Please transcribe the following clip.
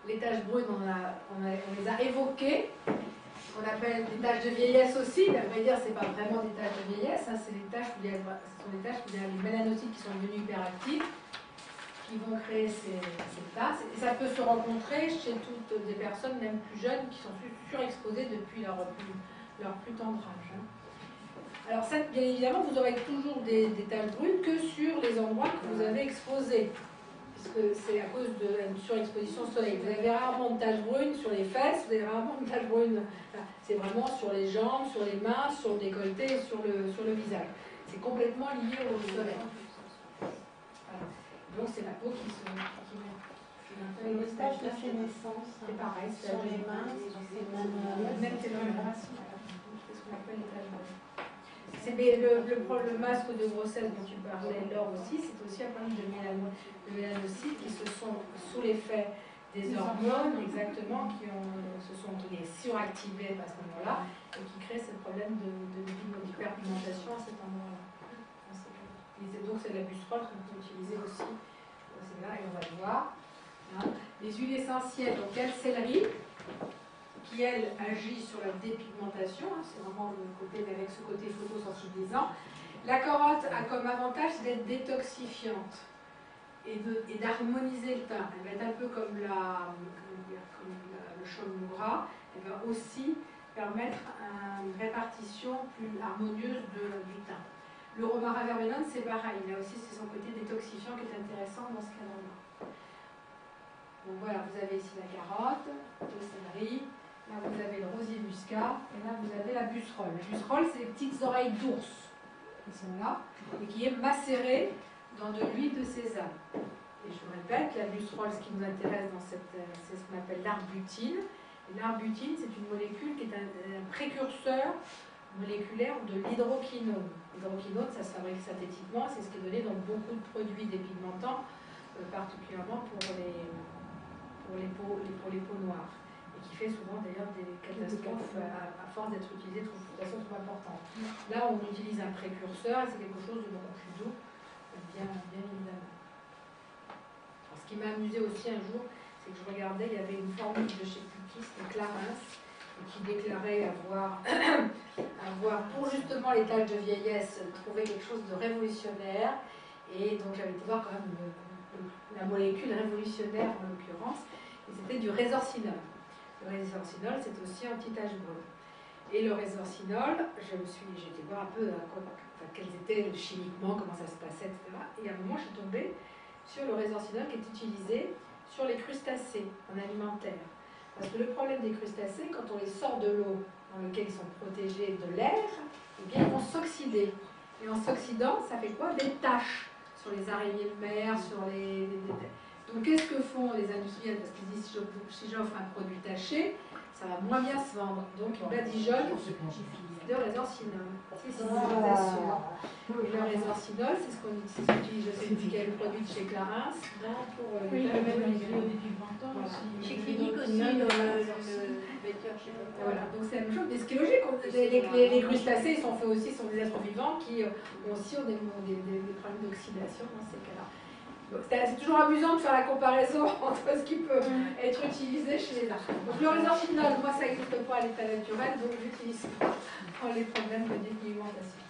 les taches brunes, on les a évoquées. On appelle des taches de vieillesse aussi. À vrai dire, c'est pas vraiment des taches de vieillesse, hein, c'est des taches où il y a, ce sont des taches où il y a les mélanocytes qui sont devenus hyperactifs, qui vont créer ces taches. Et ça peut se rencontrer chez toutes des personnes, même plus jeunes, qui sont surexposées depuis leur plus tendre âge. Hein. Alors ça, bien évidemment, vous aurez toujours des taches brunes que sur les endroits que vous avez exposés, puisque c'est à cause d'une surexposition au soleil. Vous avez rarement de taches brunes sur les fesses, vous avez rarement de taches brunes, c'est vraiment sur les jambes, sur les mains, sur le décolleté et sur le visage. C'est complètement lié au soleil. Voilà. Donc c'est la peau qui les taches de sénescence, c'est pareil, sur les mains, c'est même phénomène. C'est ce qu'on appelle les taches brunes. C'est le masque de grossesse dont tu parlais, Laure aussi, c'est aussi un problème de mélanocytes qui se sont, sous l'effet des hormones, exactement, se sont suractivés à ce moment-là et qui créent ce problème d'hyperpigmentation à cet endroit-là. Donc c'est de la bustrol qu'on peut utiliser aussi. C'est là et on va le voir. Hein. Les huiles essentielles, donc il y a le céleri, qui, elle, agit sur la dépigmentation, hein, c'est vraiment le côté, avec ce côté photosensibilisant. La carotte a comme avantage d'être détoxifiante et d'harmoniser le teint. Elle va être un peu comme le chaulme gras, elle va aussi permettre une répartition plus harmonieuse du teint. Le romarin vermellon, c'est pareil, il a aussi son côté détoxifiant qui est intéressant dans ce cadre-là. Donc voilà, vous avez ici la carotte, le céleri. Là, vous avez le rosier muscat, et là, vous avez la busserole. La busserole, c'est les petites oreilles d'ours qui sont là, et qui est macérée dans de l'huile de sésame. Et je vous répète, la busserole, ce qui nous intéresse c'est ce qu'on appelle l'arbutine. Et l'arbutine, c'est une molécule qui est un précurseur moléculaire de l'hydroquinone. L'hydroquinone, ça se fabrique synthétiquement, c'est ce qui est donné dans beaucoup de produits dépigmentants, particulièrement pour les peaux noires. Et qui fait souvent d'ailleurs des catastrophes à force d'être utilisé de façon trop importante. Là, on utilise un précurseur, c'est quelque chose de beaucoup plus doux, bien évidemment. Alors, ce qui m'a amusé aussi un jour, c'est que je regardais, il y avait une formule de chez Pukis, de Clarins, qui déclarait avoir pour justement les taches de vieillesse, trouvé quelque chose de révolutionnaire. Et donc j'avais été voir quand même la molécule révolutionnaire en l'occurrence, et c'était du résorcinol. Le résorcinol, c'est aussi anti-tache brune. Et le résorcinol, j'ai été voir un peu quels étaient chimiquement, comment ça se passait, etc. Et à un moment, je suis tombée sur le résorcinol qui est utilisé sur les crustacés en alimentaire. Parce que le problème des crustacés, quand on les sort de l'eau dans laquelle ils sont protégés de l'air, eh bien, ils vont s'oxyder. Et en s'oxydant, ça fait quoi? Des taches sur les araignées de mer, sur les... Donc qu'est-ce que font les industriels? Parce qu'ils disent si j'offre un produit taché, ça va moins bien se vendre. Donc ils badigeonnent de résorcinol. Et le résorcinol, c'est ce qu'on utilise, je sais plus quel produit de chez Clarins, pour oui, le même dépigmentant aussi. Chez Clinique aussi, voilà, donc c'est la même chose. Mais ce qui est logique, les crustacés, ils sont faits aussi, sont des êtres vivants qui ont aussi des problèmes d'oxydation dans ces cas-là. C'est toujours amusant de faire la comparaison entre ce qui peut être utilisé chez les arbres. Donc le résorcinol, moi ça n'existe pas à l'état naturel, donc je n'utilise pas pour les problèmes de dépigmentation.